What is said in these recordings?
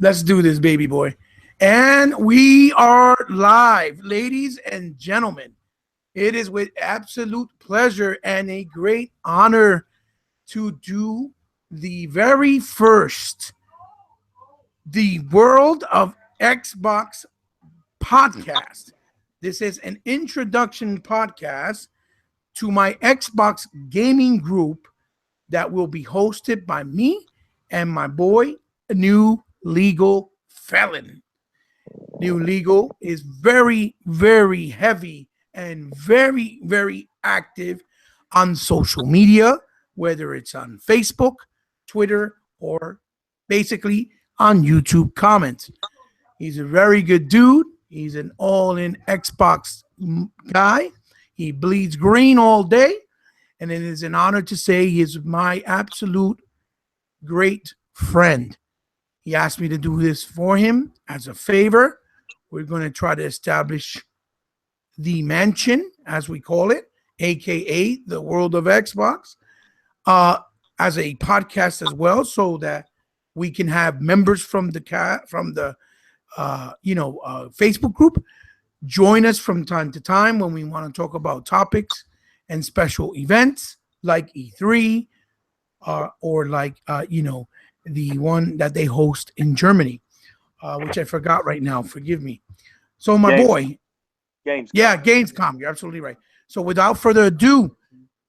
Let's do this, baby boy. And we are live, ladies and gentlemen. It is with absolute pleasure and a great honor to do the very first The World of Xbox podcast. This is an introduction podcast to my Xbox gaming group that will be hosted by me and my boy, New Legal Felon. New Legal is very, very heavy and very, very active on social media, whether it's on Facebook, Twitter, or basically on YouTube comments. He's a very good dude. He's an all-in Xbox guy. He bleeds green all day. And it is an honor to say he is my absolute great friend. He asked me to do this for him as a favor. We're going to try to establish the mansion, as we call it, aka the World of Xbox, as a podcast as well, so that we can have members from the Facebook group join us from time to time when we want to talk about topics and special events like E3 or like the one that they host in Germany, which I forgot right now. Forgive me. So my boy, Gamescom. You're absolutely right. So without further ado,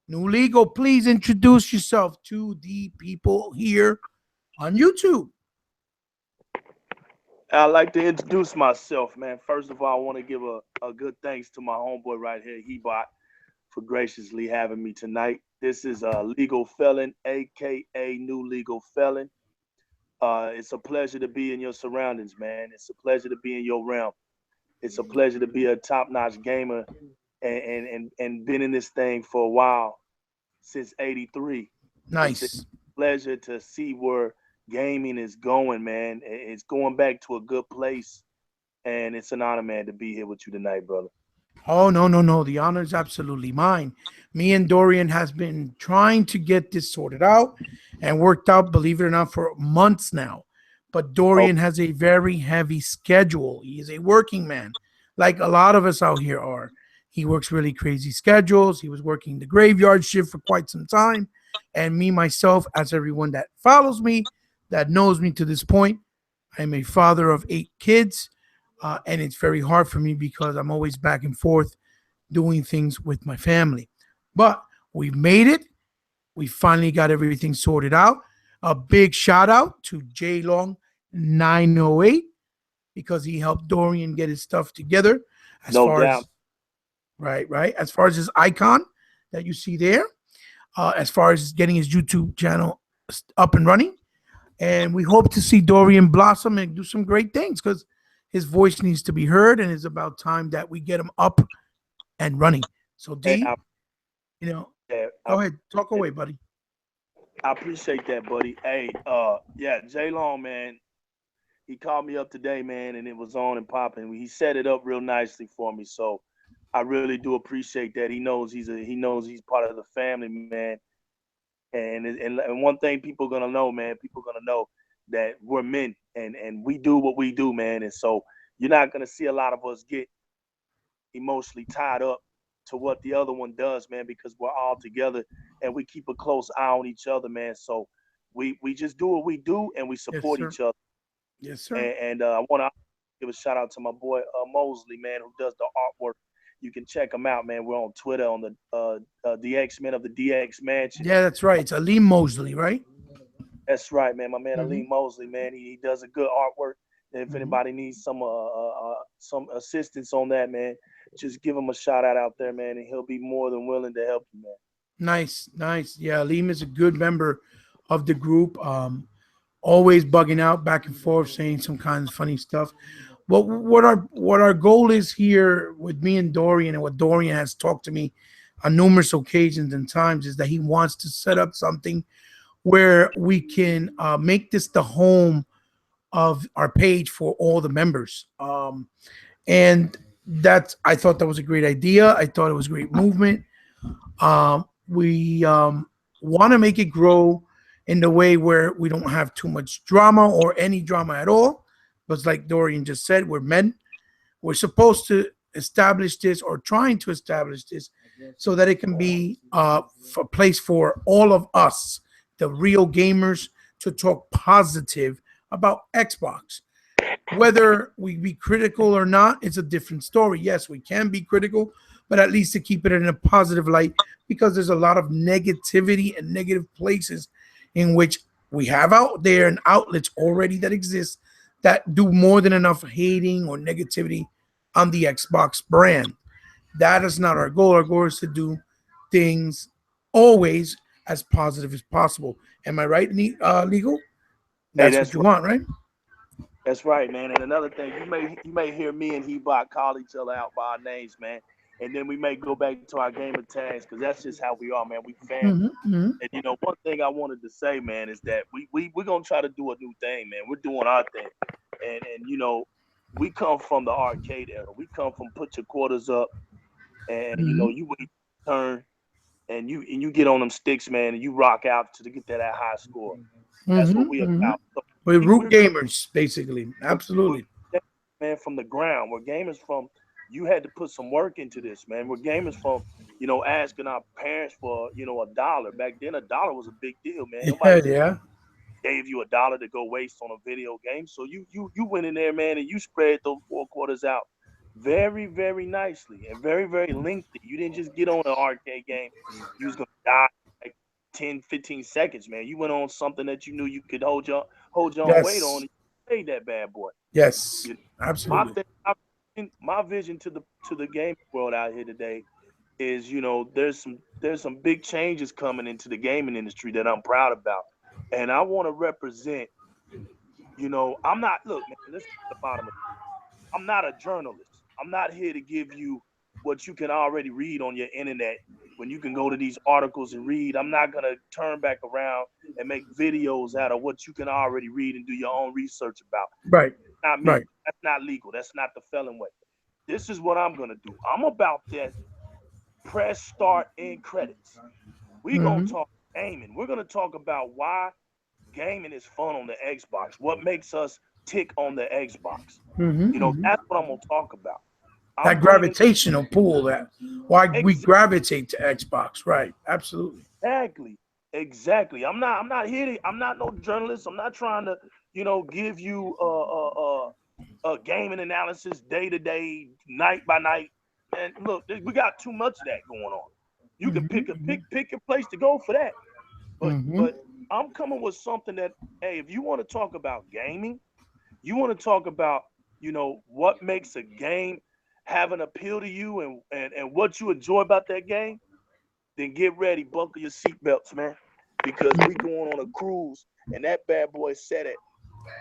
New Legal, please introduce yourself to the people here on YouTube. I'd like to introduce myself, man. First of all, I want to give a good thanks to my homeboy right here, Hebot, for graciously having me tonight. This is Legal Felon, a.k.a. New Legal Felon. It's a pleasure to be in your surroundings, man. It's a pleasure to be in your realm. It's a pleasure to be a top-notch gamer and been in this thing for a while, since '83. Nice. It's a pleasure to see where gaming is going, man. It's going back to a good place, and it's an honor, man, to be here with you tonight, brother. Oh, no. The honor is absolutely mine. Me and Dorian has been trying to get this sorted out and worked out, believe it or not, for months now. But Dorian has a very heavy schedule. He is a working man, like a lot of us out here are. He works really crazy schedules. He was working the graveyard shift for quite some time. And me, myself, as everyone that follows me, that knows me to this point, I'm a father of 8 kids. And it's very hard for me because I'm always back and forth doing things with my family. But we've made it. We finally got everything sorted out. A big shout out to J-Long 908 because he helped Dorian get his stuff together. As far as his icon that you see there, as far as getting his YouTube channel up and running. And we hope to see Dorian blossom and do some great things because his voice needs to be heard, and it's about time that we get him up and running. So, D, go ahead. Talk away, buddy. I appreciate that, buddy. Hey, J-Long, man, he called me up today, man, and it was on and popping. He set it up real nicely for me, so I really do appreciate that. He knows he's part of the family, man. And one thing people gonna know, man, people gonna know that we're men and we do what we do, man. And so you're not gonna see a lot of us get emotionally tied up to what the other one does, man, because we're all together and we keep a close eye on each other, man. So we just do what we do and we support each other. Yes, sir. And I want to give a shout out to my boy Mosley, man, who does the artwork. You can check him out, man. We're on Twitter on the X-Men of the DX Mansion. Yeah, that's right. It's Aleem Mosley, right? That's right, man. My man Aleem Mosley, man. He does a good artwork. If anybody needs some assistance on that, man, just give him a shout out there, man, and he'll be more than willing to help you, man. Nice. Yeah, Aleem is a good member of the group. Always bugging out back and forth, saying some kind of funny stuff. But what our goal is here with me and Dorian, and what Dorian has talked to me on numerous occasions and times, is that he wants to set up something where we can make this the home of our page for all the members. And I thought that was a great idea. I thought it was a great movement. We want to make it grow in the way where we don't have too much drama or any drama at all. But like Dorian just said, we're men. We're supposed to establish this, or trying to establish this, so that it can be a place for all of us, the real gamers, to talk positive about Xbox. Whether we be critical or not, it's a different story. Yes, we can be critical, but at least to keep it in a positive light, because there's a lot of negativity and negative places in which we have out there and outlets already that exist that do more than enough hating or negativity on the Xbox brand. That is not our goal. Our goal is to do things always as positive as possible. Am I right, Legal? Hey, That's what that's you right. want, right? That's right, man. And another thing, you may hear me and Hebot call each other out by our names, man. And then we may go back to our game of tags because that's just how we are, man. We family. Mm-hmm, mm-hmm. And one thing I wanted to say, man, is that we're gonna try to do a new thing, man. We're doing our thing. And we come from the arcade era. We come from put your quarters up and Mm-hmm. you wait your turn and you get on them sticks, man, and you rock out to get that high score. That's what Mm-hmm. we Mm-hmm. about. So We're root we're good, gamers, basically. we're Absolutely. man from the ground. We're gamers from you had to put some work into this, man. We're gamers from asking our parents for $1. Back then, $1 was a big deal, man. Yeah, Nobody just yeah. gave you $1 to go waste on a video game. So you went in there, man, and you spread those four quarters out very, very nicely and very, very lengthy. You didn't just get on an arcade game. You was gonna die like 10, 15 seconds, man. You went on something that you knew you could hold your own weight on Yes. and you played that bad boy. Yes. You know, my Absolutely. thing, my vision to the gaming world out here today is there's some big changes coming into the gaming industry that I'm proud about, and I want to represent. I'm not look, man. Let's get to the bottom of it. I'm not a journalist. I'm not here to give you what you can already read on your internet when you can go to these articles and read. I'm not gonna turn back around and make videos out of what you can already read and do your own research about. Right. Not me. Right. That's not legal. That's not the felon way. This is what I'm gonna do. I'm about that press start and credits. We're gonna Mm-hmm. talk gaming. We're gonna talk about why gaming is fun on the Xbox. What makes us tick on the Xbox. Mm-hmm. Mm-hmm. That's what I'm gonna talk about. I'm That bringing gravitational pull, that why we exactly, gravitate to Xbox. Right. Absolutely. exactly. I'm not here to. I'm not no journalist. I'm not trying to, give you a gaming analysis day to day, night by night. And look, we got too much of that going on. You can pick a Mm-hmm. pick your place to go for that. But Mm-hmm. but I'm coming with something that, hey, if you want to talk about gaming, you want to talk about, what makes a game have an appeal to you and what you enjoy about that game, then get ready, buckle your seatbelts, man, because we going on a cruise and that bad boy set at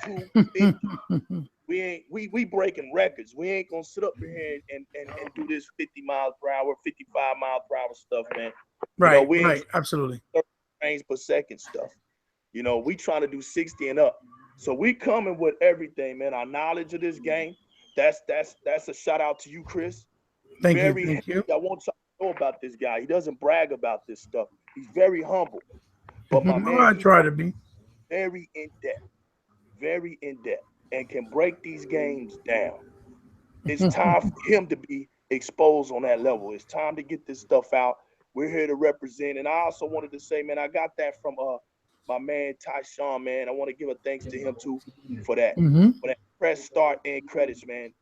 250. We ain't we breaking records. We ain't gonna sit up here and do this 50 miles per hour, 55 miles per hour stuff, man. Right. We ain't Right. Absolutely. 30 frames per second stuff. We trying to do 60 and up. So we coming with everything, man. Our knowledge of this game. That's a shout out to you, Chris. Thank you. Very Thank you. I want y'all to know about this guy. He doesn't brag about this stuff. He's very humble. But my Mhm. Oh, man, I he try to be. very in depth, very in depth, and can break these games down. It's time for him to be exposed on that level. It's time to get this stuff out. We're here to represent. And I also wanted to say, man, I got that from my man Tyshawn, man. I want to give a thanks to him too for that. Hmm. For that press start and credits, man.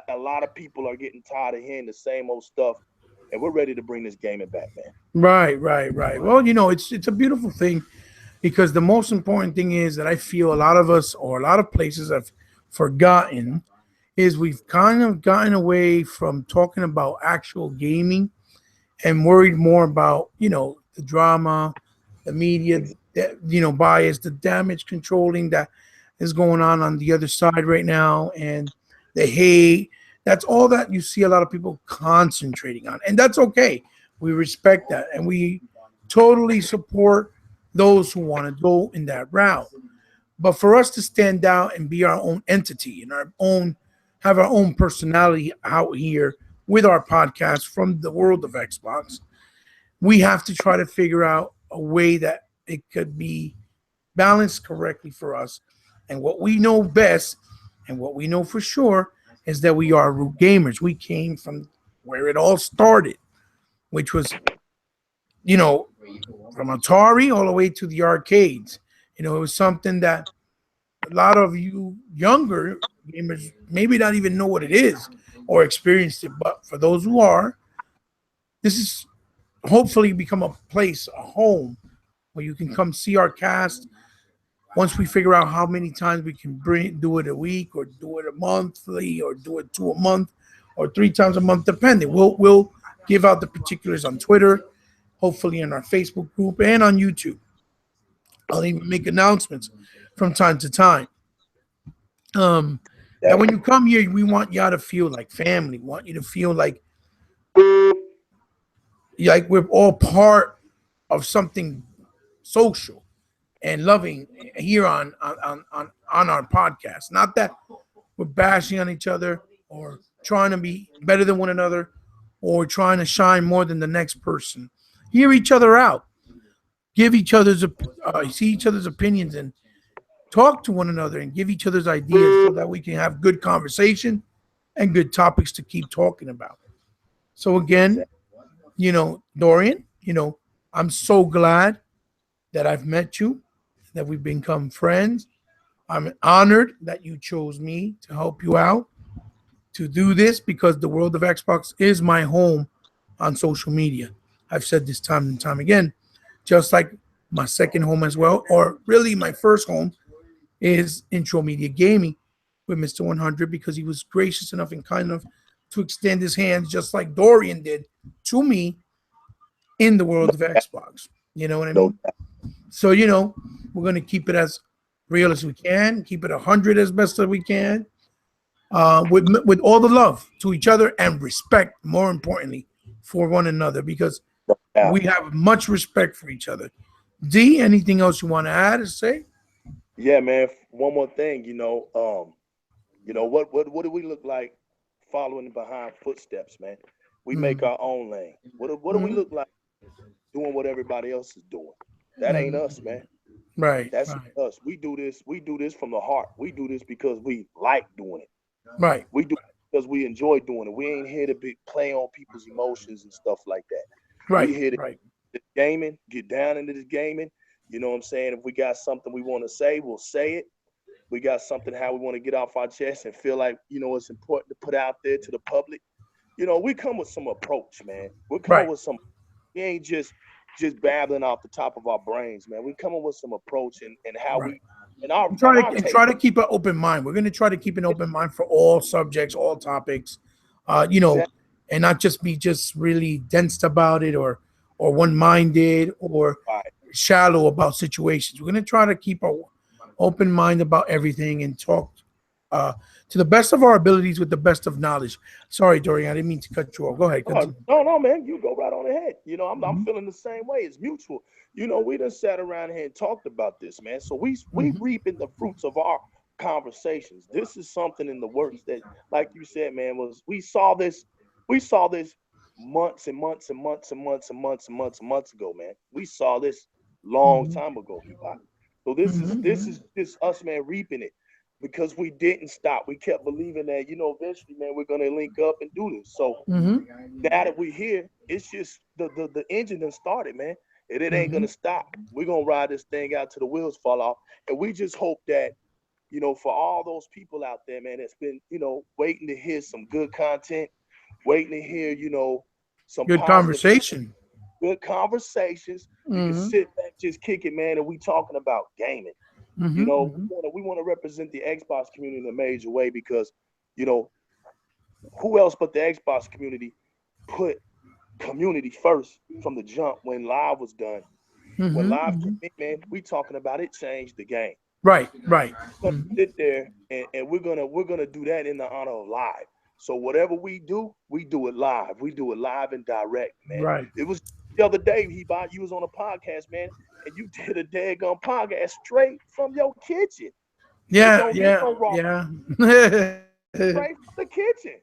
A lot of people are getting tired of hearing the same old stuff, and we're ready to bring this gaming back, man. Right. Right. Right. Well, it's a beautiful thing, because the most important thing is that I feel a lot of us, or a lot of places, have forgotten, is we've kind of gotten away from talking about actual gaming and worried more about the drama, the media, bias, the damage controlling that is going on the other side right now, and the hate. That's all that you see a lot of people concentrating on, and that's okay. We respect that, and we totally support those who want to go in that route. But for us to stand out and be our own entity and our own, have our own personality out here with our podcast from the world of Xbox, we have to try to figure out a way that it could be balanced correctly for us. And what we know best And what we know for sure is that we are root gamers. We came from where it all started, which was, you know, from Atari all the way to the arcades. It was something that a lot of you younger gamers maybe not even know what it is or experienced it. But for those who are, this is hopefully become a place, a home where you can come see our cast. Once we figure out how many times we can do it a week or do it a monthly or do it 2 a month or 3 times a month, depending. We'll give out the particulars on Twitter, hopefully in our Facebook group and on YouTube. I'll even make announcements from time to time. That when you come here, we want y'all to feel like family. We want you to feel like we're all part of something social and loving here on our podcast. Not that we're bashing on each other or trying to be better than one another or trying to shine more than the next person. Hear each other out, give each other's see each other's opinions, and talk to one another and give each other's ideas so that we can have good conversation and good topics to keep talking about. So again, Dorian, I'm so glad that I've met you, that we've become friends. I'm honored that you chose me to help you out to do this because the world of Xbox is my home on social media. I've said this time and time again, just like my second home as well, or really my first home is Intro Media Gaming with Mr. 100 because he was gracious enough and kind enough to extend his hands just like Dorian did to me in the world of Xbox. You know what I mean? So, we're going to keep it as real as we can, keep it 100 as best as we can, with all the love to each other and respect, more importantly, for one another, because we have much respect for each other. D, anything else you want to add or say? Yeah, man. One more thing, what do we look like following behind footsteps, man? We make our own lane. What do we Mhm. look like doing what everybody else is doing? That ain't us, Mhm. man. Right, That's right, us. We do this from the heart. We do this because we like doing it. right, We do it because we enjoy doing it. We ain't here to play on people's emotions and stuff like that. We right, here to right, gaming, get down into this gaming. You know what I'm saying? If we got something we want to say, we'll say it. We got something how we want to get off our chest and feel like, it's important to put out there to the public. We come with some approach, man. We're coming right, with some, we ain't just babbling off the top of our brains, man. We coming with some approach and how right. we and our And and try our to and take. try to keep an open mind. We're going to try to keep an open mind for all subjects, all topics, Exactly. and not just be just really dense about it or one minded or Right. shallow about situations. We're going to try to keep a open mind about everything and talk uh, to the best of our abilities with the best of knowledge. Sorry, Dorian, I didn't mean to cut you off. Go ahead, No, continue. no, no, man. You go right on ahead. I'm Mhm, feeling the same way. It's mutual. We done sat around here and talked about this, man. So we mhm, reaping the fruits of our conversations. This is something in the works that, like you said, man, was we saw this months and months and months and months and months and months and months ago, man. We saw this long mhm, time ago, Ebot. So this is this mhm, is just us, man, reaping it because we didn't stop. We kept believing that, eventually, man, we're gonna link up and do this. So mhm, now that we're here, it's just the engine done started, man. And it ain't mhm. gonna stop. We're gonna ride this thing out till the wheels fall off. And we just hope that, for all those people out there, man, that's been, waiting to hear some good content, waiting to hear, some Good positive, conversation. good conversations. You can Mhm, sit back, just kick it, man, and we talking about gaming. mhm, mhm. We wanna represent the Xbox community in a major way because, you know, who else but the Xbox community put community first from the jump when live was done. When Mhm, live came mhm. in, man, we talking about it changed the game. Right, right. We're gonna Mhm. sit there and we're gonna do that in the honor of live. So whatever we do it live. We do it live and direct, man. Right. It was the other day, you was on a podcast, man, and you did a daggone podcast straight from your kitchen. It Yeah, don't get yeah, no wrong. yeah. Straight from the kitchen.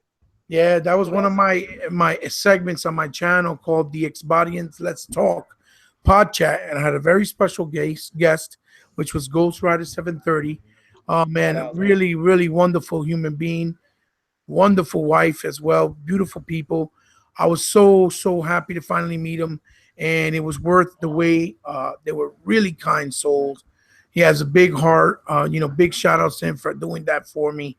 Yeah, that was So one of that's my segments on my channel called the Expodients Let's Talk Pod Chat, and I had a very special guest, which was Ghost Rider 730. Oh Shout man, out. really, really wonderful human being, wonderful wife as well, beautiful people. I was so happy to finally meet him, and it was worth the wait. They were really kind souls. He has a big heart. Big shout outs to him for doing that for me.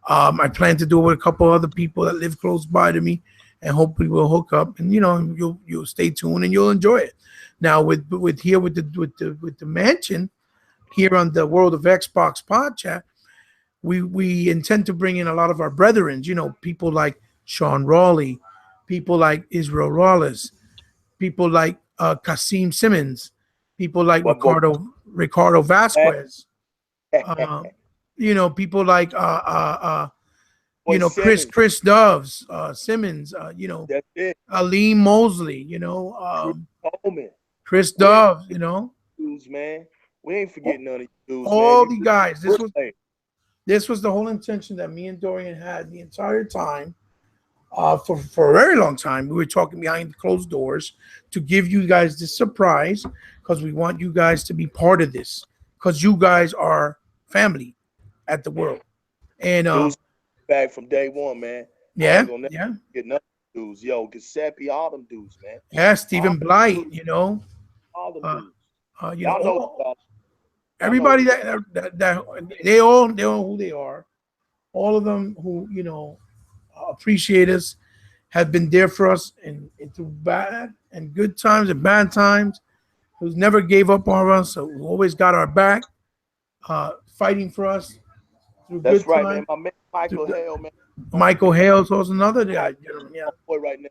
I plan to do it with a couple other people that live close by to me, and hopefully we'll hook up. And you'll stay tuned and you'll enjoy it. Now with here with the mansion here on the World of Xbox Pod Chat, we intend to bring in a lot of our brethren, people like Sean Raleigh, people like Israel Wallace, people like Kasim Simmons, people like But boy, Ricardo man, Vasquez, uh, people like boy Simmons, Chris Doves, Simmons, that's it. Aleem Mosley, Chris Coleman. Chris We ain't Doves, dudes, man. We ain't forgetting none of you dudes, man. all You the just guys. we're playing. This was the whole intention that me and Dorian had the entire time. For a very long time, we were talking behind the closed doors to give you guys this surprise because we want you guys to be part of this because you guys are family at the world. And Dudes back from day one, man. I yeah, ain't gonna never yeah, get none of them dudes. Yo, Giuseppe, all them dudes, man. yeah, All Stephen them Blight, dudes, all them uh, dudes. Y'all know all, y'all know everybody who that they all who they are. All of them who appreciate us have been there for us in through bad and good times and bad times. Who's never gave up on us, so who always got our back, fighting for us through that's good right, man. times. My man Through Michael good, Hale, man. On Michael forget about Hales was another my guy, gentleman. Yeah, boy right now.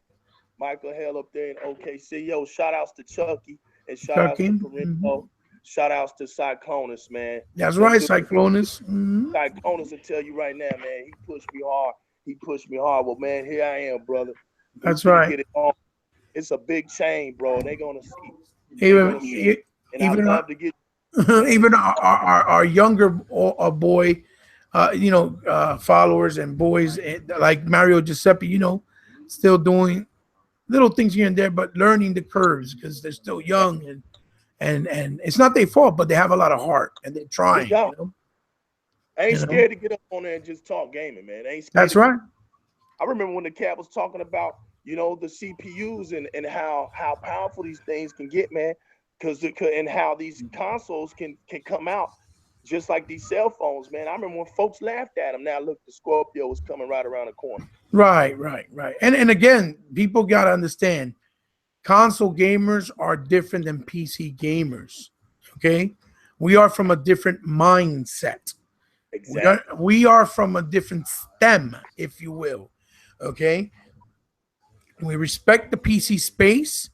Michael Hale up there in OKC. Yo, shout outs to Chucky and shout outs to Chucky. Parenzo. Shout outs to Cyclonus, man. That's Them right, dudes, Cyclonus. Cyclonus will tell you right now, man. He pushed me hard. He pushed me hard. Well, man, here I am, brother. We That's finna right. get it on. It's a big chain, bro. They gonna see. They Even gonna see. And I even love to get man. even our younger boy, followers and boys like Mario Giuseppe, still doing little things here and there, but learning the curves because they're still young and it's not their fault, but they have a lot of heart and they're No trying. doubt. I ain't You know. scared to get up on there and just talk gaming, man. I ain't scared That's to do. right. I remember when the cat was talking about, the CPUs and how powerful these things can get, man. Because and how these consoles can come out just like these cell phones, man. I remember when folks laughed at them. Now look, the Scorpio is coming right around the corner. Right. And again, people gotta understand console gamers are different than PC gamers. Okay, we are from a different mindset. Exactly. We are from a different stem, if you will. Okay, we respect the PC space,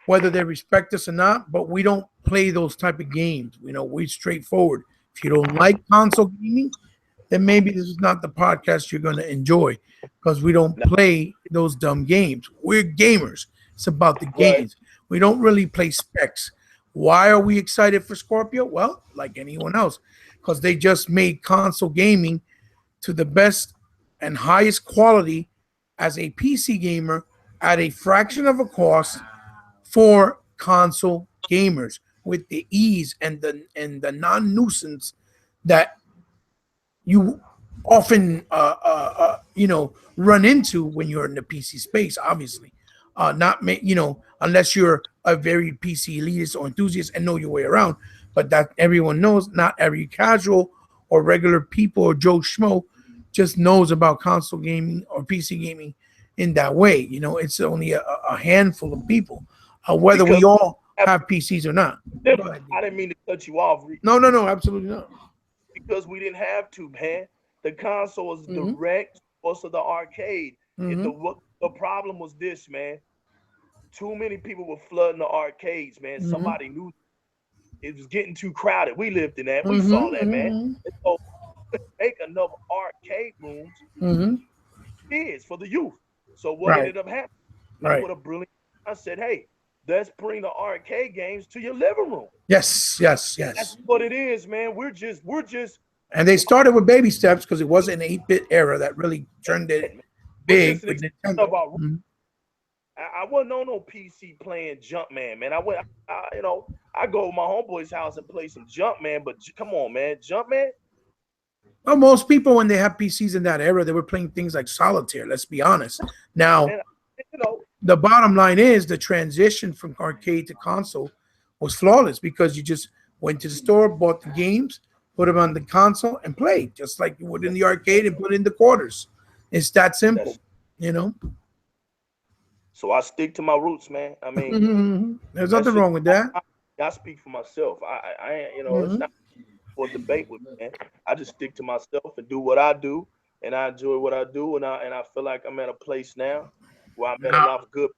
whether they respect us or not, but we don't play those type of games. We're straightforward. If you don't like console gaming, then maybe this is not the podcast you're going to enjoy because we don't No, play those dumb games. We're gamers. It's about the right. games. We don't really play specs. Why are we excited for Scorpio? Well, like anyone else, because they just made console gaming to the best and highest quality as a PC gamer at a fraction of a cost for console gamers with the ease and the non-nuisance that you often run into when you're in the PC space. Obviously, not unless you're a very PC elitist or enthusiast and know your way around. But that everyone knows, not every casual or regular people or Joe Schmo just knows about console gaming or PC gaming in that way. It's only a handful of people, whether Because we all have PCs or not. Go ahead. I didn't mean to cut you off, No, absolutely not. because we didn't have to, man. The console is Hmm. direct source of the arcade. Hmm. The problem was this, man. Too many people were flooding the arcades, man. Hmm. Somebody knew it was getting too crowded. We lived in that. We saw that, man. Hmm. And so make enough arcade rooms Hmm. is for the youth. So what Right, ended up happening? Come right. with a brilliant. I said, hey, let's bring the arcade games to your living room. Yes. That's what it is, man. We're just And they started with baby steps because it was an 8-bit era that really turned it man. We're big just an with extension Nintendo. of our. Mhm. I wasn't on no PC playing Jumpman, man. I go to my homeboy's house and play some Jumpman, but come on, man, Jumpman. Well, most people when they have PCs in that era, they were playing things like solitaire. Let's be honest. Now, And you know, the bottom line is the transition from arcade to console was flawless because you just went to the store, bought the games, put them on the console, and played just like you would in the arcade and put in the quarters. It's that simple, that's you know. so I stick to my roots, man. I mean, There's that's nothing just wrong with that. I speak for myself. It's Hmm. not for debate with me, man. I just stick to myself and do what I do, and I enjoy what I do, and I feel like I'm at a place now where I met Now, enough good,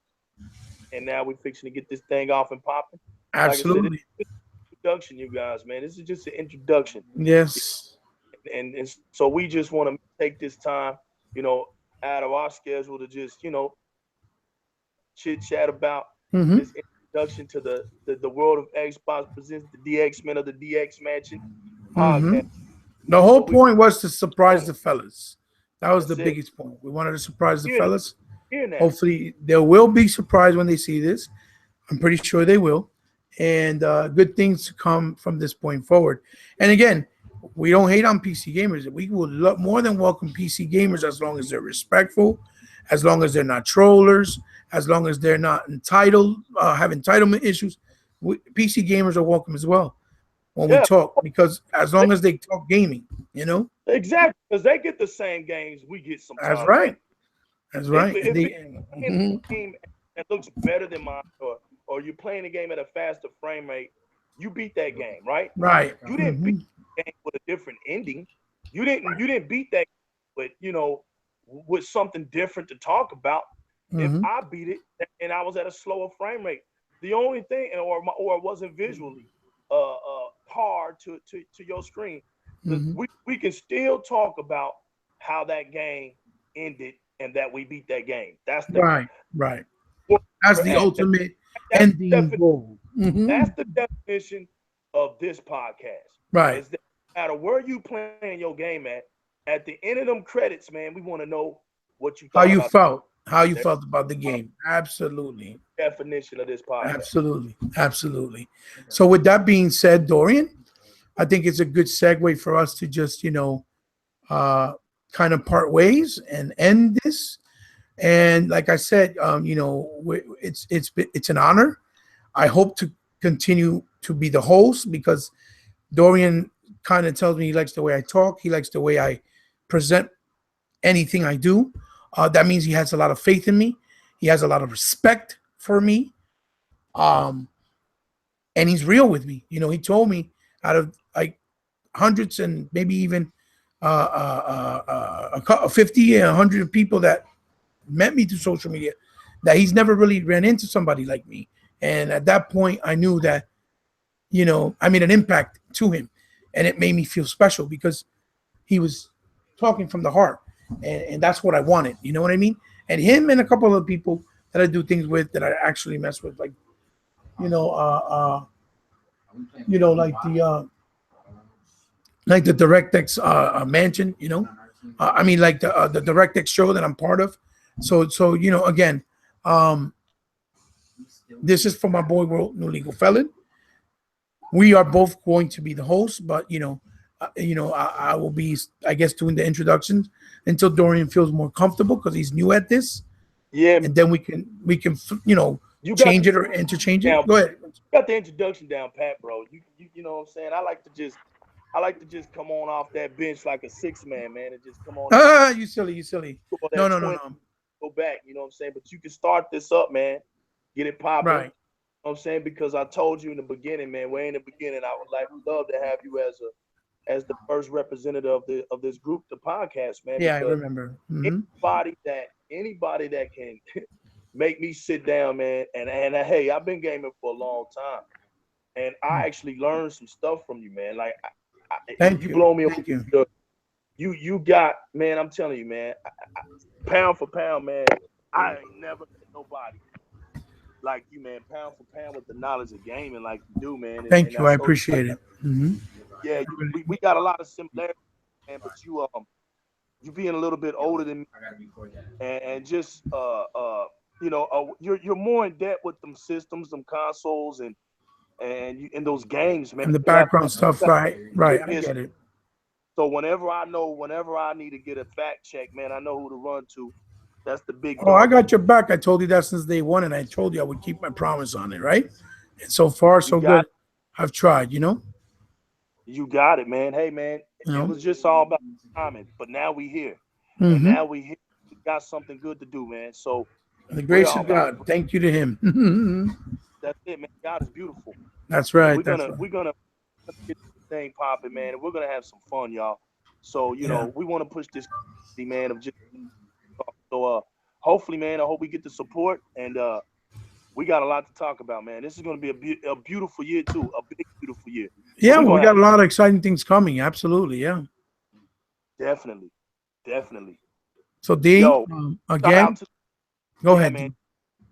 and now we're fixing to get this thing off and popping. Like I said, it's absolutely. just an introduction, you guys, man. This is just an introduction, Yes. and so we just want to take this time, you know, out of our schedule to just chit chat about Hmm. this introduction to the world of Xbox presents the DX Men of the DX Mansion Hmm. podcast. The That's whole what we point was to surprise on. the fellas. That was the That's it. biggest point. We wanted to surprise the Here now, fellas. here now. Hopefully, they will be surprised when they see this. I'm pretty sure they will. And good things to come from this point forward. And again, we don't hate on PC gamers. We will more than welcome PC gamers as long as they're respectful, as long as they're not trollers, as long as they're not entitled, have entitlement issues. PC gamers are welcome as well when we Yeah, talk because as long as they talk gaming, you know, exactly. Because they get the same games we get that's sometimes, man. right. That's right. And If they, it's playing a game that looks better than mine, or you're playing a game at a faster frame rate, you beat that game, right? right. You didn't beat the game with a different ending. You didn't beat that with with something different to talk about. If Hmm. I beat it and I was at a slower frame rate, the only thing, or it wasn't visually hard to your screen, Hmm. we can still talk about how that game ended and that we beat that game. Right. Right. Where That's we're the at. ultimate That's ending the goal. Hmm. that's the definition of this podcast. Right. Is that no matter where you playing your game at the end of them credits, man, we want to know what you How thought you about felt. How you that felt about the game. Absolutely. definition of this podcast. Absolutely. Absolutely. So with that being said, Dorian, I think it's a good segue for us to just, uh, kind of part ways and end this. And like I said, it's an honor. I hope to continue to be the host because Dorian kind of tells me he likes the way I talk. He likes the way I present anything I do. That means he has a lot of faith in me. He has a lot of respect for me. Um, and he's real with me. He told me out of like hundreds and maybe even 50 and 100 people that met me through social media that he's never really ran into somebody like me. And at that point, I knew that, I made an impact to him. And it made me feel special because he was talking from the heart. And that's what I wanted. You know what I mean? And him and a couple of people that I do things with that I actually mess with, like, you know, uh, uh, like the DirectX mansion, I mean, like the DirectX show that I'm part of. So again, um, this is for my boy World New Legal Felon. We are both going to be the hosts, but I will be, I guess, doing the introductions until Dorian feels more comfortable because he's new at this, Yeah, and then we can you got change it or interchange it. down. Go ahead. Got the introduction down, Pat, bro. You know what I'm saying? I like to just come on off that bench like a six man, and just come on in, You silly, you silly. score No, that no, no, 20, no. go back. You know what I'm saying? But you can start this up, man. Get it popping. Right. Know what I'm saying? Because I told you in the beginning, man, way in the beginning, I would love to have you as the first representative of this group, the podcast, man, Yeah, I because remember. anybody that can make me sit down, man, and hey, I've been gaming for a long time, and I actually learned some stuff from you, man. Like Thank you you. blow me away. Thank you. You got, man. I'm telling you, man. Pound for pound, man. I ain't never met nobody like you, man. Pound for pound with the knowledge of gaming, like you do, man. And Thank you. I that's so appreciate it. Hmm. yeah. We got a lot of similarities, man. But you being a little bit older than me, and just you're more in depth with them systems, them consoles, and those games, man. And the You got background stuff, right? good Right. I history. get it. So whenever I need to get a fact check, man, I know who to run to. That's the big Oh, I dog. got your back. I told you that since day one, and I told you I would keep my promise on it, right? And so far, You so got good. I've tried, you know. you got it, man. Hey, man, You it know. was just all about timing, but now we here, and Mm-hmm. now we here. We got something good to do, man. So The we're grace all of about to. God. Thank you to Him. That's it, man. God is beautiful, That's and right. That's right. we're gonna get this thing popping, man, and we're gonna have some fun, y'all. So Yeah. we want to push this, man, of just so hopefully, man. I hope we get the support, and we got a lot to talk about, man. This is gonna be a beautiful year too, a big beautiful year. So Yeah. we're Well, we gonna got have a lot of exciting things coming. Absolutely. Yeah. definitely, definitely. So D, Yo, shout out again, to go yeah, ahead, man. D.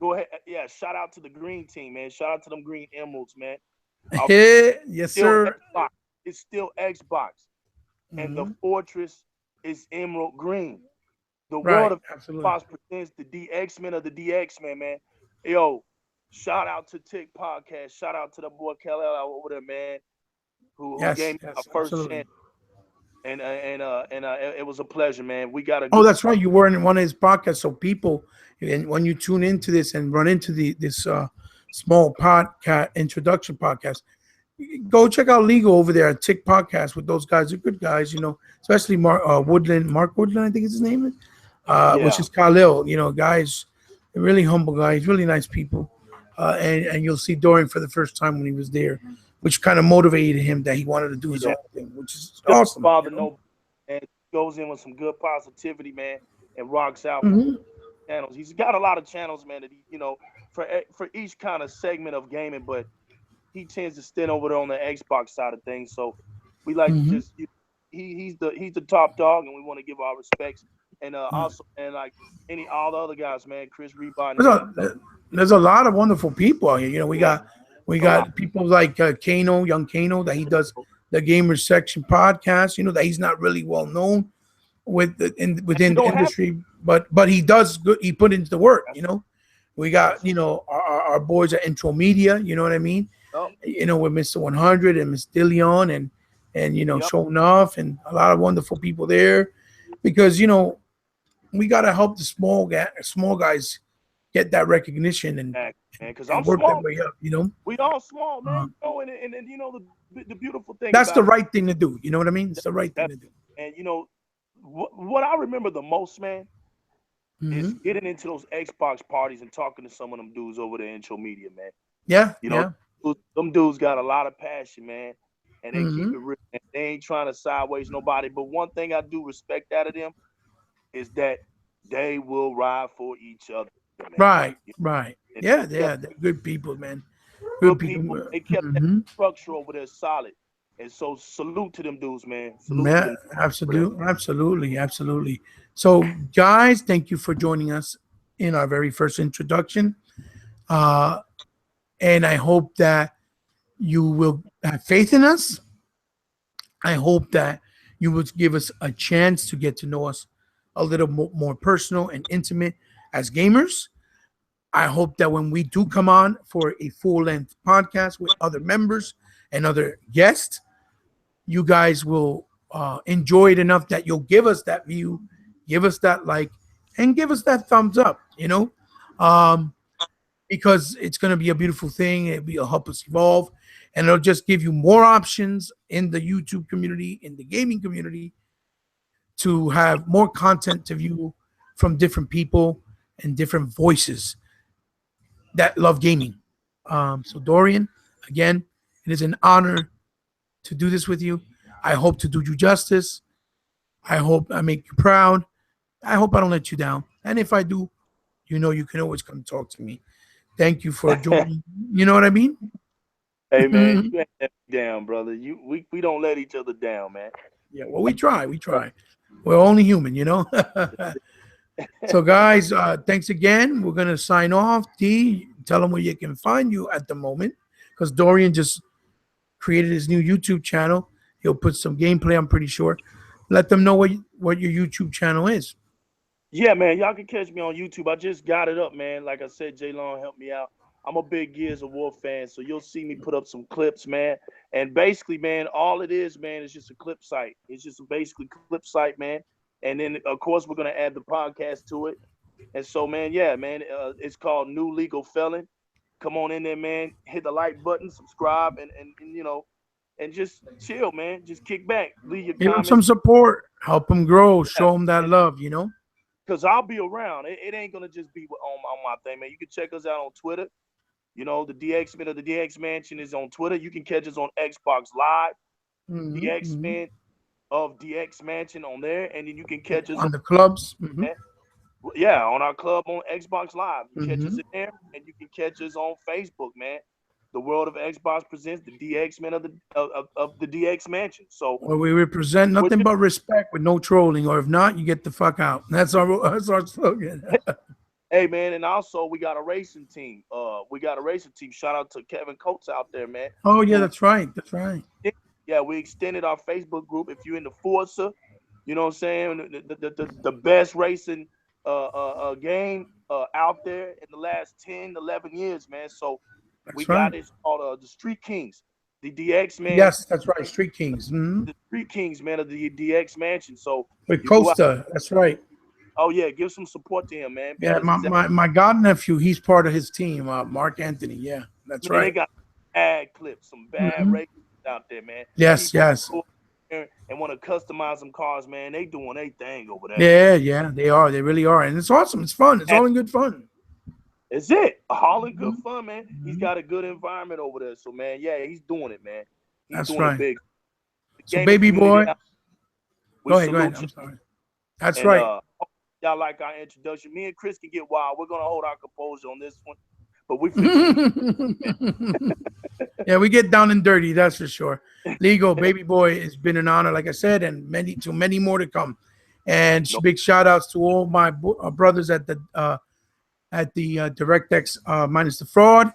Go ahead. Yeah, shout out to the green team, man. Shout out to them green emeralds, man. Uh, Yes, Still sir. Xbox. It's still Xbox. And the Hmm. fortress is emerald green. The world Right. of Absolutely. Xbox presents the DX Men of the DX Men, man. Yo, shout out to Tick Podcast. Shout out to the boy Kelly over there, man, who gave Yes. me my Yes. first Absolutely. chance. And it was a pleasure, man. We got a Oh, good that's right. You were in one of his podcasts. So people, and when you tune into this and run into this small podcast introduction podcast, go check out Legal over there at Tick Podcast with those guys. They're good guys, you know, especially Mark Woodland, I think is his name, which yeah. is Khalil. You know, guys, really humble guys, really nice people. And you'll see Dorian for the first time when he was there, which kind of motivated him that he wanted to do his Yeah. own thing, which is Doesn't awesome, you bother know. no and goes in with some good positivity, man, and rocks out Hmm. channels. He's got a lot of channels, man, that for each kind of segment of gaming, but he tends to stand over there on the Xbox side of things. So we like to Hmm. just he's the top dog, and we want to give our respects. And also, and like all the other guys, man, Chris Rebond There's and them, a lot of wonderful people out here. You know, we man, got we a lot. got people like Kano, young Kano, that he does the Gamers Section podcast. You know that he's not really well known You within the don't have industry, but he does good. He put into the work. that's You know, we got that's our boys at Intro Media. You know what I mean? yep, You know, with Mr. 100 and Miss Dillion and yep, showing off and a lot of wonderful people there because we got to help the small guys get that recognition man. Because and I'm work their small. way up. You know, We all small, man. uh, You know, and you know the beautiful thing that's the about it, right thing to do. You know what I mean? It's the right thing that to do. and you know what I remember the most, man, is Hmm. getting into those Xbox parties and talking to some of them dudes over there in Intro Media, man. Yeah, You know, yeah. them dudes got a lot of passion, man, and they keep Hmm. it real. And they ain't trying to sideways nobody. But one thing I do respect out of them is that they will ride for each other, man. Right, You right. know, and Yeah, they kept yeah. They're good people, man. Good good people. people. They kept that Hmm. structure over there solid. And so salute to them dudes, man. Salute to Yeah, them over there. absolutely, absolutely, absolutely. So, guys, thank you for joining us in our very first introduction. Uh, and I hope that you will have faith in us. I hope that you will give us a chance to get to know us a little more personal and intimate as gamers. I hope that when we do come on for a full length podcast with other members and other guests, you guys will enjoy it enough that you'll give us that view, give us that like, and give us that thumbs up, um, because it's going to be a beautiful thing. It'll help us evolve, and it'll just give you more options in the YouTube community, in the gaming community, to have more content to view from different people and different voices that love gaming. So, Dorian, again, it is an honor to do this with you. I hope to do you justice. I hope I make you proud. I hope I don't let you down. And if I do, you can always come talk to me. Thank you for joining. You know what I mean? Hey man, Yeah, you ain't let me down, brother. We don't let each other down, man. well, we try. We try. We're only human. So, guys, thanks again. We're going to sign off. D, tell them where you can find you at the moment because Dorian just created his new YouTube channel. He'll put some gameplay, I'm pretty sure. Let them know what your YouTube channel is. Yeah, man, y'all can catch me on YouTube. I just got it up, man. Like I said, Jay Long helped me out. I'm a big Gears of War fan, so you'll see me put up some clips, man. And basically, man, all it is, man, is just a clip site. It's just basically clip site, man. And then, of course, we're gonna add the podcast to it. And so, man, yeah, man, it's called New Legal Felon. Come on in there, man. Hit the like button, subscribe, and and just chill, man. Just kick back, leave your Give them some comments. support, help them grow, Yeah, show them that love, you know? because I'll be around. It ain't gonna just be on my thing, man. You can check us out on Twitter. You know, the DX Men of the DX Mansion is on Twitter. You can catch us on Xbox Live, Mm-hmm, DX mm-hmm. Men of DX Mansion on there, and then you can catch us On the clubs. Mm-hmm. yeah, on our club on Xbox Live. You catch us Mm-hmm. in there, and you can catch us on Facebook, man. The World of Xbox presents the DX Men of the DX Mansion. So Well, we represent we're nothing just, but respect with no trolling, or if not, you get the fuck out. That's our slogan. hey man, and also we got a racing team. We got a racing team. Shout out to Kevin Coates out there, man. Oh yeah, Who that's right. That's right. yeah, we extended our Facebook group. If you're in the Forza, you know what I'm saying, the best racing game out there in the last 10, 11 years, man. So we That's right. got it called the Street Kings, the DX man, Yes, that's right. Street Kings. Mm-hmm. the Street Kings, man, of the DX Mansion. So With you go out. Costa. That's right. Oh yeah, give some support to him, man, Yeah, because exactly, my god nephew, he's part of his team, Mark Anthony. Yeah, that's man, they right. got bad clips, some bad Mm-hmm. races out there, man. Yes, People yes. go there and want to customize some cars, man. They doing their thing over there. Yeah, yeah, they are. They really are. And it's awesome. It's fun. It's all in good fun. It's it. All in good Mm-hmm. fun, man. He's Mm-hmm. got a good environment over there. So, man, yeah, he's doing it, man. He's That's doing it right. big. The So, gaming baby community, boy, we go ahead. Go ahead. salute you. I'm sorry. That's And right. y'all like our introduction. Me and Chris can get wild. We're gonna hold our composure on this one, but we fixing Yeah, we get down and dirty. That's for sure. Legal, baby boy, it's been an honor, like I said, and many more to come. And no. big shout outs to all my brothers at the DirectX minus the fraud,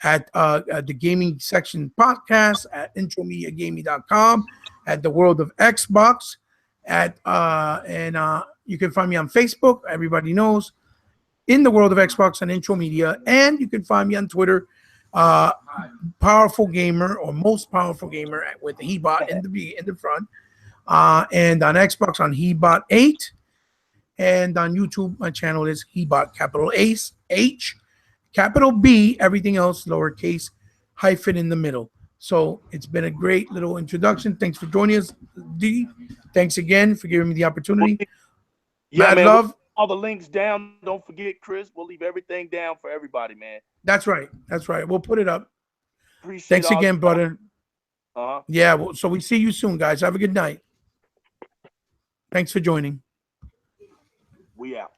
at the gaming section podcast, at intromediagaming.com, at the world of Xbox, and you can find me on Facebook. Everybody knows in the world of Xbox and Intro Media, and you can find me on Twitter, uh, powerful gamer or most powerful gamer with the Hebot in the front, and on Xbox on Hebot 8. And on YouTube, my channel is Hebot, capital H, capital B, everything else lowercase, hyphen in the middle. So it's been a great little introduction. Thanks for joining us, D. Thanks again for giving me the opportunity. Yeah, Mad man. love. All the links down. Don't forget, Chris. We'll leave everything down for everybody, man. That's right. That's right. We'll put it up. Appreciate Thanks all. again, brother. Uh-huh. Yeah. Well, so we see you soon, guys. Have a good night. Thanks for joining. We out.